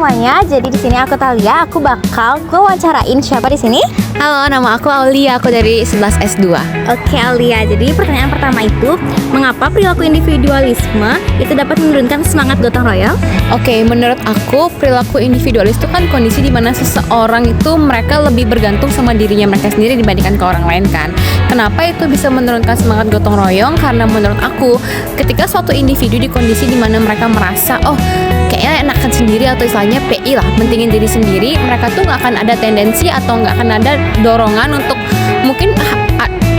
semuanya, jadi di sini aku Talia, aku bakal wawancarain siapa di sini? Halo, nama aku Aulia, aku dari 11 S2. Oke Aulia, jadi pertanyaan pertama itu, mengapa perilaku individualisme itu dapat menurunkan semangat gotong royong? Oke, menurut aku perilaku individualis itu kan kondisi di mana seseorang itu mereka lebih bergantung sama dirinya mereka sendiri dibandingkan ke orang lain kan. Kenapa itu bisa menurunkan semangat gotong royong? Karena menurut aku, ketika suatu individu di kondisi di mana mereka merasa, oh kayaknya enakan sendiri atau istilahnya PI lah, mentingin diri sendiri, mereka tuh nggak akan ada tendensi atau nggak akan ada dorongan untuk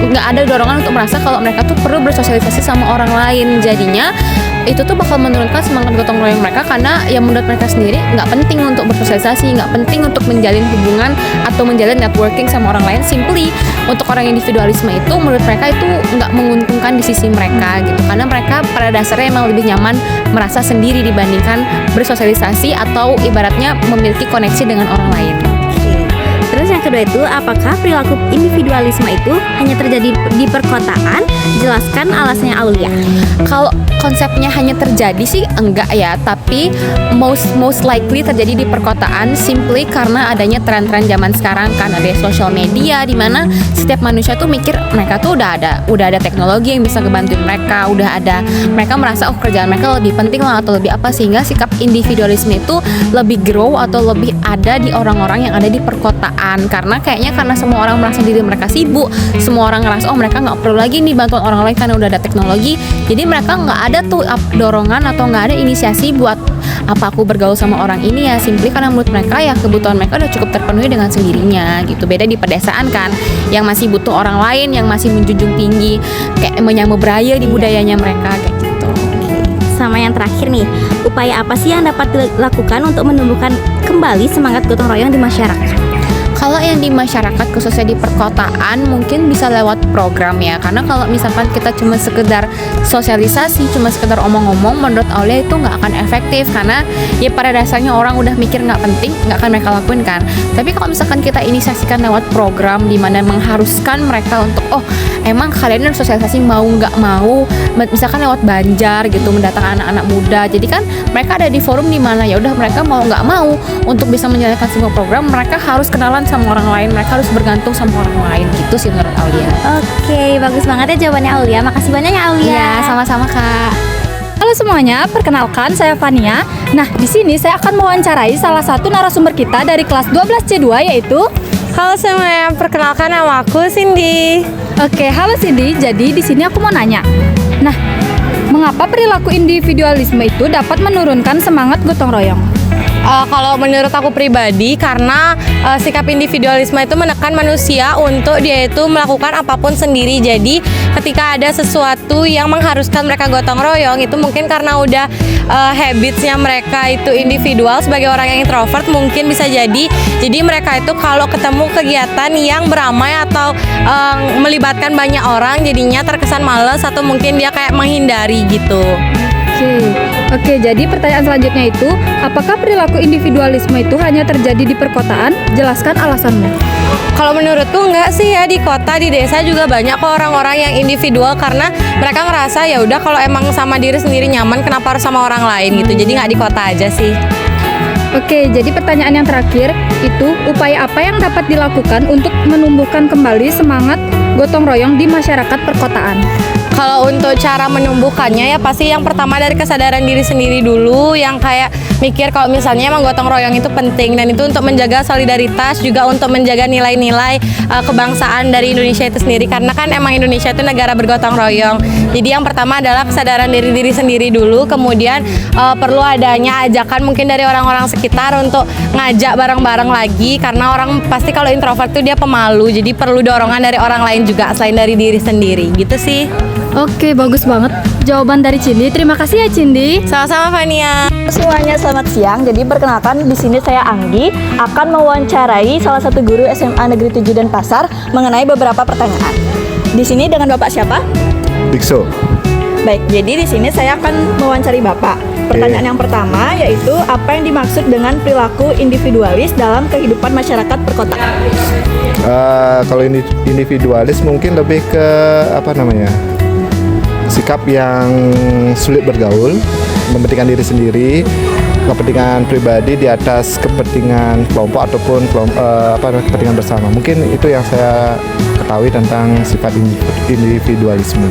nggak ada dorongan untuk merasa kalau mereka tuh perlu bersosialisasi sama orang lain. Jadinya itu tuh bakal menurunkan semangat gotong royong mereka karena ya menurut mereka sendiri nggak penting untuk bersosialisasi, nggak penting untuk menjalin hubungan atau menjalin networking sama orang lain. Simply untuk orang individualisme itu menurut mereka itu nggak menguntungkan di sisi mereka gitu, karena mereka pada dasarnya emang lebih nyaman merasa sendiri dibandingkan bersosialisasi atau ibaratnya memiliki koneksi dengan orang lain. Terus yang kedua itu, apakah perilaku individualisme itu hanya terjadi di perkotaan? Jelaskan alasannya Aulia. Kalau konsepnya hanya terjadi sih enggak ya, tapi most likely terjadi di perkotaan simply karena adanya tren-tren zaman sekarang kan, ada sosial media di mana setiap manusia tuh mikir mereka tuh udah ada teknologi yang bisa ngebantuin mereka, mereka merasa oh kerjaan mereka lebih penting lah atau lebih apa, sehingga sikap individualisme itu lebih grow atau lebih ada di orang-orang yang ada di perkotaan. Karena semua orang merasa diri mereka sibuk, semua orang ngerasa oh mereka nggak perlu lagi nih bantuan orang lain karena udah ada teknologi. Jadi mereka nggak ada tuh dorongan atau nggak ada inisiasi buat apa aku bergaul sama orang ini ya, simply karena menurut mereka ya kebutuhan mereka udah cukup terpenuhi dengan sendirinya gitu. Beda di pedesaan kan, yang masih butuh orang lain, yang masih menjunjung tinggi kayak menyambut budaya di budayanya mereka kayak gitu. Sama yang terakhir nih, upaya apa sih yang dapat dilakukan untuk menumbuhkan kembali semangat gotong royong di masyarakat? Kalau yang di masyarakat khususnya di perkotaan mungkin bisa lewat program ya, karena kalau misalkan kita cuma sekedar sosialisasi, cuma sekedar omong-omong, menurut Aulia itu nggak akan efektif karena ya pada dasarnya orang udah mikir nggak penting, nggak akan mereka lakuin kan. Tapi kalau misalkan kita inisiasikan lewat program di mana mengharuskan mereka untuk oh emang kalian harus sosialisasi mau nggak mau, misalkan lewat Banjar gitu mendatangkan anak-anak muda, jadi kan mereka ada di forum di mana ya udah mereka mau nggak mau untuk bisa menjalankan semua program mereka harus kenalan sama orang lain, mereka harus bergantung sama orang lain gitu sih menurut Aulia. Oke, bagus banget ya jawabannya Aulia. Makasih banyak ya Aulia. Ya, sama-sama Kak. Halo semuanya, perkenalkan saya Fania. Nah, di sini saya akan mewawancarai salah satu narasumber kita dari kelas 12C2 yaitu Halo semuanya, perkenalkan nama aku Cindy. Oke, halo Cindy. Jadi di sini aku mau nanya. Nah, mengapa perilaku individualisme itu dapat menurunkan semangat gotong royong? Kalau menurut aku pribadi, karena sikap individualisme itu menekan manusia untuk dia itu melakukan apapun sendiri. Jadi ketika ada sesuatu yang mengharuskan mereka gotong royong, itu mungkin karena udah habitsnya mereka itu individual sebagai orang yang introvert, mungkin bisa jadi mereka itu kalau ketemu kegiatan yang beramai atau melibatkan banyak orang, jadinya terkesan malas atau mungkin dia kayak menghindari gitu. Oke, jadi pertanyaan selanjutnya itu, apakah perilaku individualisme itu hanya terjadi di perkotaan? Jelaskan alasannya. Kalau menurutku enggak sih ya, di kota, di desa juga banyak kok orang-orang yang individual karena mereka ngerasa ya udah kalau emang sama diri sendiri nyaman, kenapa harus sama orang lain gitu. Jadi nggak di kota aja sih. Oke, jadi pertanyaan yang terakhir itu, upaya apa yang dapat dilakukan untuk menumbuhkan kembali semangat gotong royong di masyarakat perkotaan? Kalau untuk cara menumbuhkannya ya pasti yang pertama dari kesadaran diri sendiri dulu, yang kayak mikir kalau misalnya emang gotong royong itu penting, dan itu untuk menjaga solidaritas, juga untuk menjaga nilai-nilai kebangsaan dari Indonesia itu sendiri, karena kan emang Indonesia itu negara bergotong royong. Jadi yang pertama adalah kesadaran diri sendiri dulu, kemudian perlu adanya ajakan mungkin dari orang-orang sekitar untuk ngajak bareng-bareng lagi, karena orang pasti kalau introvert tuh dia pemalu, jadi perlu dorongan dari orang lain juga selain dari diri sendiri gitu sih. Oke, bagus banget jawaban dari Cindy. Terima kasih ya Cindy. Sama-sama Fania. Semuanya selamat siang. Jadi perkenalkan, di sini saya Anggi akan mewawancarai salah satu guru SMA Negeri 7 Denpasar mengenai beberapa pertanyaan. Di sini dengan Bapak siapa? Bikso. Baik, jadi di sini saya akan mewawancari Bapak. Pertanyaan yang pertama yaitu apa yang dimaksud dengan perilaku individualis dalam kehidupan masyarakat perkotaan? Kalau individualis mungkin lebih ke sikap yang sulit bergaul, mementingkan diri sendiri, kepentingan pribadi di atas kepentingan kelompok ataupun kepentingan bersama. Mungkin itu yang saya ketahui tentang sifat individualisme.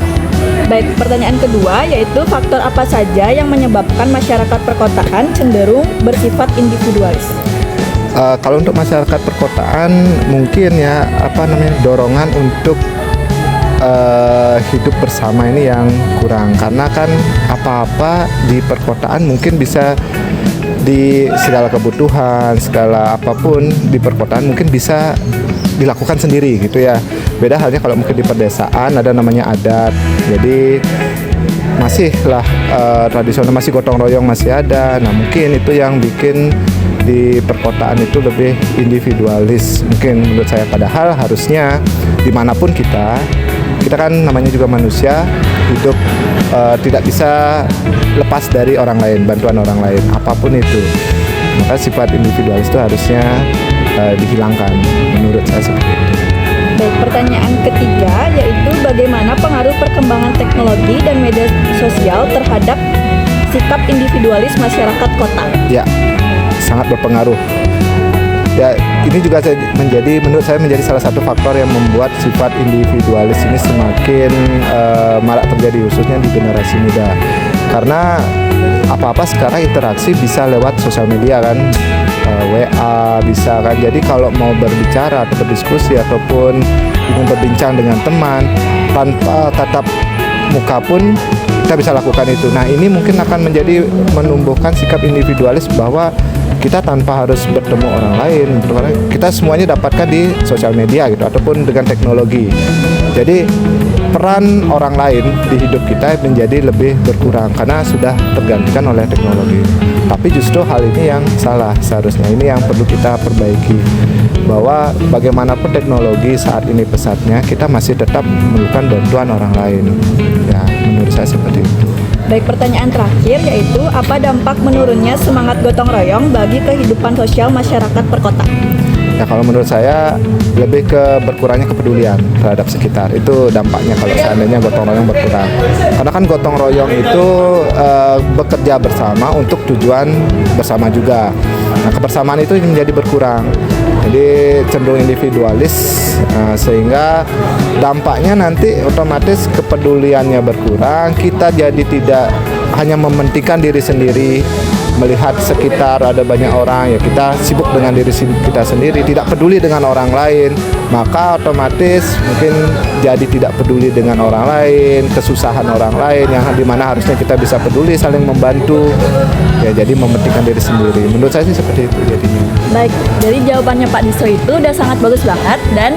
Baik, pertanyaan kedua yaitu faktor apa saja yang menyebabkan masyarakat perkotaan cenderung bersifat individualis? Kalau untuk masyarakat perkotaan mungkin ya dorongan untuk hidup bersama ini yang kurang, karena kan apa-apa di perkotaan mungkin bisa di segala kebutuhan, segala apapun di perkotaan mungkin bisa dilakukan sendiri gitu ya. Beda halnya kalau mungkin di pedesaan ada namanya adat, jadi masih lah tradisional, masih gotong royong masih ada. Nah mungkin itu yang bikin di perkotaan itu lebih individualis mungkin menurut saya, padahal harusnya dimanapun kita kan namanya juga manusia, hidup tidak bisa lepas dari orang lain, bantuan orang lain apapun itu. Maka sifat individualis itu harusnya dihilangkan menurut saya seperti itu. Baik, pertanyaan ketiga yaitu bagaimana pengaruh perkembangan teknologi dan media sosial terhadap sikap individualis masyarakat kota? Ya, sangat berpengaruh. Ya, ini juga menurut saya menjadi salah satu faktor yang membuat sifat individualis ini semakin marak terjadi, khususnya di generasi muda. Karena apa-apa sekarang interaksi bisa lewat sosial media kan, WA bisa kan. Jadi kalau mau berbicara atau berdiskusi ataupun ingin berbincang dengan teman tanpa tatap muka pun kita bisa lakukan itu. Nah ini mungkin akan menumbuhkan sikap individualis bahwa kita tanpa harus bertemu orang lain, kita semuanya dapatkan di sosial media gitu ataupun dengan teknologi. Jadi peran orang lain di hidup kita menjadi lebih berkurang karena sudah tergantikan oleh teknologi. Tapi justru hal ini yang salah seharusnya. Ini yang perlu kita perbaiki, bahwa bagaimanapun teknologi saat ini pesatnya, kita masih tetap memerlukan bantuan orang lain. Ya, menurut saya seperti itu. Baik, pertanyaan terakhir yaitu apa dampak menurunnya semangat gotong royong bagi kehidupan sosial masyarakat perkotaan? Ya kalau menurut saya lebih ke berkurangnya kepedulian terhadap sekitar. Itu dampaknya kalau seandainya gotong royong berkurang. Karena kan gotong royong itu bekerja bersama untuk tujuan bersama juga. Nah kebersamaan itu menjadi berkurang. Jadi cenderung individualis, sehingga dampaknya nanti otomatis kepeduliannya berkurang. Kita jadi tidak hanya mementingkan diri sendiri, melihat sekitar ada banyak orang, ya kita sibuk dengan diri kita sendiri, tidak peduli dengan orang lain, maka otomatis mungkin jadi tidak peduli dengan orang lain, kesusahan orang lain yang dimana harusnya kita bisa peduli, saling membantu, ya jadi mementingkan diri sendiri. Menurut saya sih seperti itu jadinya. Baik, jadi jawabannya Pak Diso itu udah sangat bagus banget, dan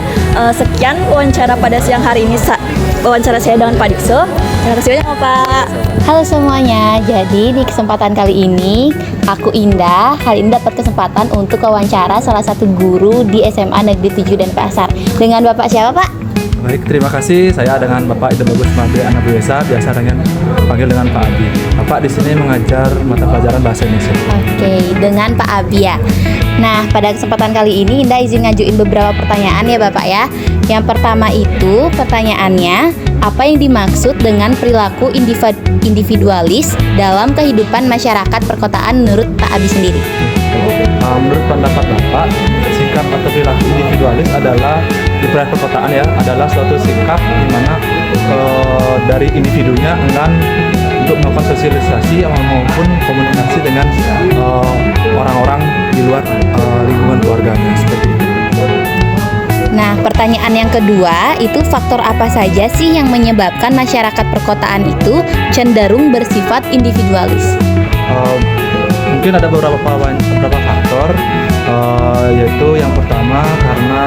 sekian wawancara pada siang hari ini, wawancara saya dengan Pak Diso. Terima kasih banyak Pak. Halo semuanya, jadi di kesempatan kali ini aku Indah kali ini dapat kesempatan untuk wawancara salah satu guru di SMA Negeri 7 Denpasar. Dengan Bapak siapa Pak? Baik, terima kasih. Saya dengan Bapak Ida Bagus Made Anabiasa, biasa panggil dengan Pak Abi. Bapak di sini mengajar mata pelajaran bahasa Indonesia. Oke, dengan Pak Abi ya. Nah, pada kesempatan kali ini Indah izin ngajuin beberapa pertanyaan ya Bapak ya. Yang pertama itu pertanyaannya, apa yang dimaksud dengan perilaku individualis dalam kehidupan masyarakat perkotaan menurut Pak Abi sendiri? Menurut pendapat Bapak, sikap atau perilaku individualis adalah di wilayah perkotaan ya, adalah suatu sikap di mana dari individunya enggan untuk melakukan sosialisasi maupun komunikasi dengan orang-orang di luar lingkungan keluarganya, seperti itu. Nah, pertanyaan yang kedua itu faktor apa saja sih yang menyebabkan masyarakat perkotaan itu cenderung bersifat individualis? Mungkin ada beberapa faktor, yaitu yang pertama karena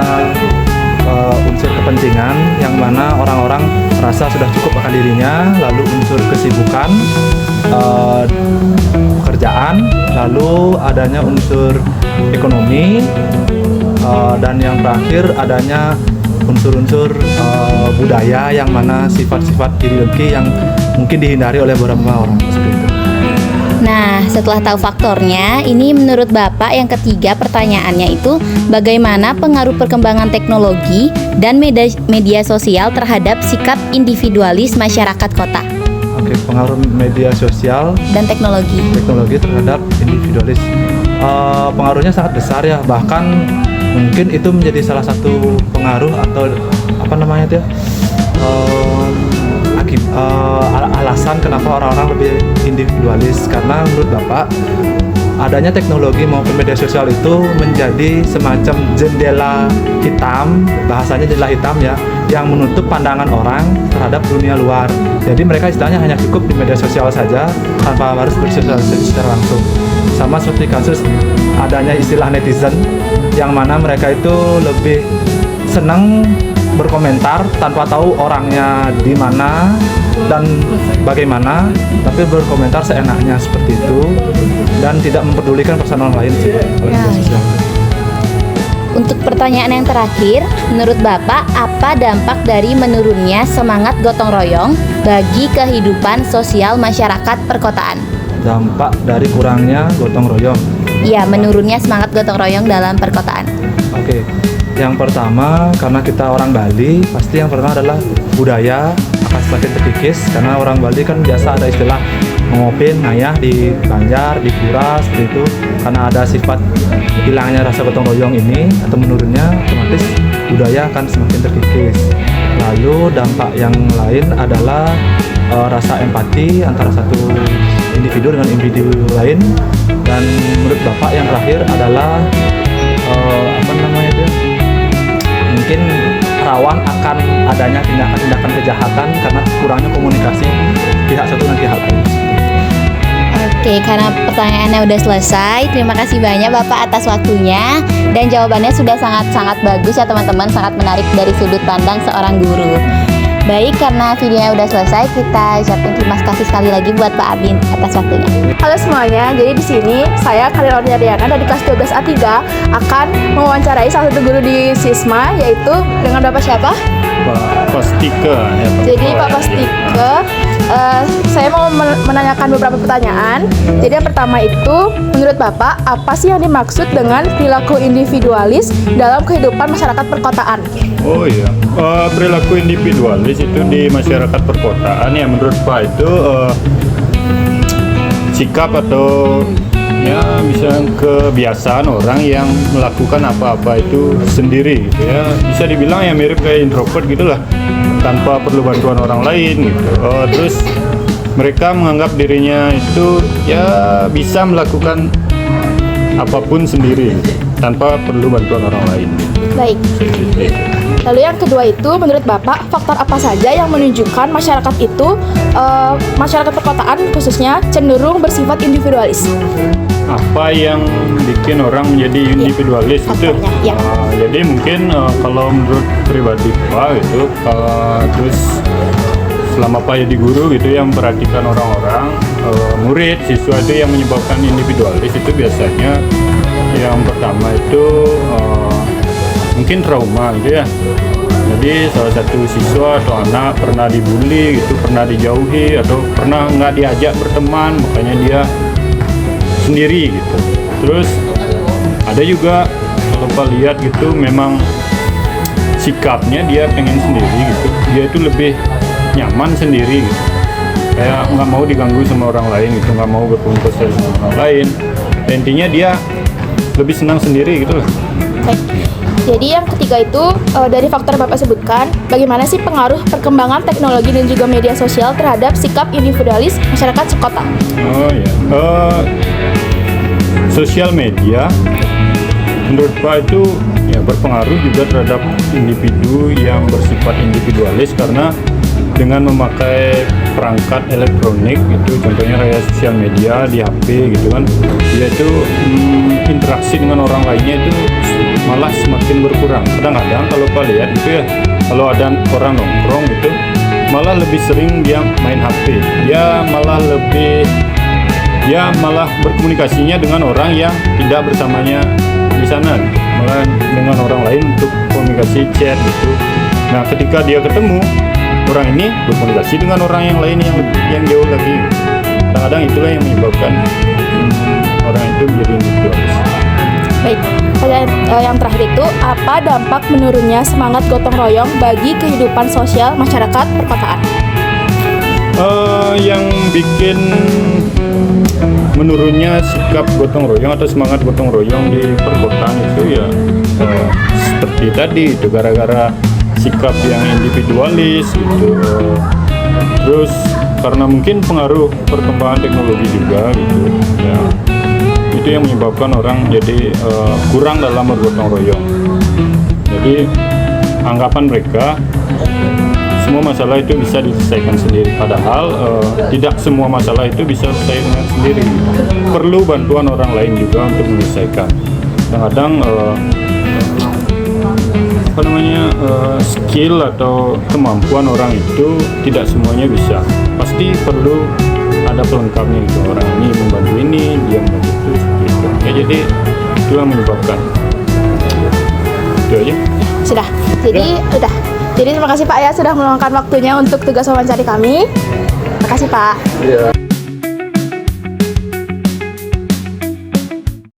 unsur kepentingan yang mana orang-orang merasa sudah cukup akan dirinya, lalu unsur kesibukan, pekerjaan, lalu adanya unsur ekonomi, dan yang terakhir adanya unsur-unsur budaya yang mana sifat-sifat ideologi yang mungkin dihindari oleh beberapa orang seperti itu. Nah, setelah tahu faktornya, ini menurut Bapak yang ketiga pertanyaannya itu bagaimana pengaruh perkembangan teknologi dan media sosial terhadap sikap individualis masyarakat kota? Oke, pengaruh media sosial dan teknologi. terhadap individualis. Pengaruhnya sangat besar ya, bahkan mungkin itu menjadi salah satu pengaruh atau apa namanya itu ya, alasan kenapa orang-orang lebih individualis, karena menurut Bapak adanya teknologi maupun media sosial itu menjadi semacam jendela hitam, bahasanya jendela hitam ya, yang menutup pandangan orang terhadap dunia luar. Jadi mereka istilahnya hanya cukup di media sosial saja tanpa harus bersosialisasi secara langsung. Sama seperti kasus adanya istilah netizen, yang mana mereka itu lebih senang berkomentar tanpa tahu orangnya di mana dan bagaimana, tapi berkomentar seenaknya seperti itu dan tidak mempedulikan perasaan orang lain sih. Untuk pertanyaan yang terakhir, menurut Bapak apa dampak dari menurunnya semangat gotong royong bagi kehidupan sosial masyarakat perkotaan? Dampak dari kurangnya gotong royong. Ya, menurunnya semangat gotong royong dalam perkotaan. Oke. Yang pertama, karena kita orang Bali, pasti yang pertama adalah budaya akan semakin terkikis, karena orang Bali kan biasa ada istilah ngopin, ngayah di Banjar, di Pura, seperti itu. Karena ada sifat hilangnya rasa gotong royong ini atau menurunnya, otomatis budaya akan semakin terkikis. Lalu dampak yang lain adalah rasa empati antara satu individu dengan individu lain. Dan menurut Bapak yang terakhir adalah apa namanya itu ya? Mungkin rawan akan adanya tindakan-tindakan kejahatan karena kurangnya komunikasi pihak satu dan pihak lain. Oke, karena pertanyaannya udah selesai, terima kasih banyak Bapak atas waktunya dan jawabannya sudah sangat-sangat bagus ya teman-teman, sangat menarik dari sudut pandang seorang guru. Baik, karena videonya udah selesai, kita ucapin terima kasih sekali lagi buat Pak Abin atas waktunya. Halo semuanya, jadi di sini saya Khalil Diana dari kelas 12A3 akan mewawancarai salah satu guru di Sisma, yaitu dengan Bapak siapa? Pak Pastike ya, Jadi Pak Pastike, saya mau menanyakan beberapa pertanyaan. Jadi yang pertama itu, menurut Bapak, apa sih yang dimaksud dengan perilaku individualis dalam kehidupan masyarakat perkotaan? Oh iya, perilaku individualis itu di masyarakat perkotaan ya menurut Pak itu sikap atau ya misalnya kebiasaan orang yang melakukan apa-apa itu sendiri gitu ya, bisa dibilang ya mirip kayak introvert gitulah, tanpa perlu bantuan orang lain gitu. Terus mereka menganggap dirinya itu ya bisa melakukan apapun sendiri gitu, tanpa perlu bantuan orang lain gitu. Baik. Lalu yang kedua itu, menurut Bapak, faktor apa saja yang menunjukkan masyarakat itu, masyarakat perkotaan khususnya, cenderung bersifat individualis? Apa yang bikin orang menjadi individualis itu? Ya. Jadi mungkin kalau menurut pribadi Pak itu, terus selama Pak jadi guru gitu yang memperhatikan orang-orang, murid, siswa itu yang menyebabkan individualis itu biasanya yang pertama itu mungkin trauma gitu ya. Jadi salah satu siswa atau anak pernah dibully gitu, pernah dijauhi atau pernah nggak diajak berteman, makanya dia sendiri gitu. Terus ada juga kalau Pak lihat gitu memang sikapnya dia pengen sendiri gitu, dia itu lebih nyaman sendiri gitu, kayak nggak mau diganggu sama orang lain gitu, nggak mau berkomunikasi sama orang lain. Dan intinya dia lebih senang sendiri gitu loh. Jadi yang ketiga itu, dari faktor Bapak sebutkan, bagaimana sih pengaruh perkembangan teknologi dan juga media sosial terhadap sikap individualis masyarakat sekota? Oh ya, sosial media menurut Pak itu ya berpengaruh juga terhadap individu yang bersifat individualis, karena dengan memakai perangkat elektronik itu, contohnya kayak sosial media di HP gitu kan, dia itu interaksi dengan orang lainnya itu malah semakin berkurang. Kadang-kadang kalau Pak lihat gitu ya, kalau ada orang nongkrong gitu, malah lebih sering dia main HP, dia malah berkomunikasinya dengan orang yang tidak bersamanya di sana, malah dengan orang lain untuk komunikasi chat gitu. Nah ketika dia ketemu orang ini, berkomunikasi dengan orang yang lain yang jauh lagi. Kadang-kadang itulah yang menyebabkan orang itu menjadi individualis. Baik, yang terakhir itu, apa dampak menurunnya semangat gotong royong bagi kehidupan sosial masyarakat perkotaan? Yang bikin menurunnya sikap gotong royong atau semangat gotong royong di perkotaan itu ya seperti tadi itu gara-gara sikap yang individualis gitu. Terus karena mungkin pengaruh perkembangan teknologi juga gitu ya, itu yang menyebabkan orang jadi kurang dalam bergotong royong. Jadi anggapan mereka semua masalah itu bisa diselesaikan sendiri, padahal tidak semua masalah itu bisa diselesaikan sendiri. Perlu bantuan orang lain juga untuk menyelesaikan. Kadang-kadang skill atau kemampuan orang itu tidak semuanya bisa. Pasti perlu ada pelengkapnya itu, orang ini membantu ini, dia membantu itu, gitu. Ya, jadi itu yang menyebabkan. Itu aja. Sudah. Udah. Jadi terima kasih Pak ya sudah meluangkan waktunya untuk tugas wawancara kami. Terima kasih Pak. Iya.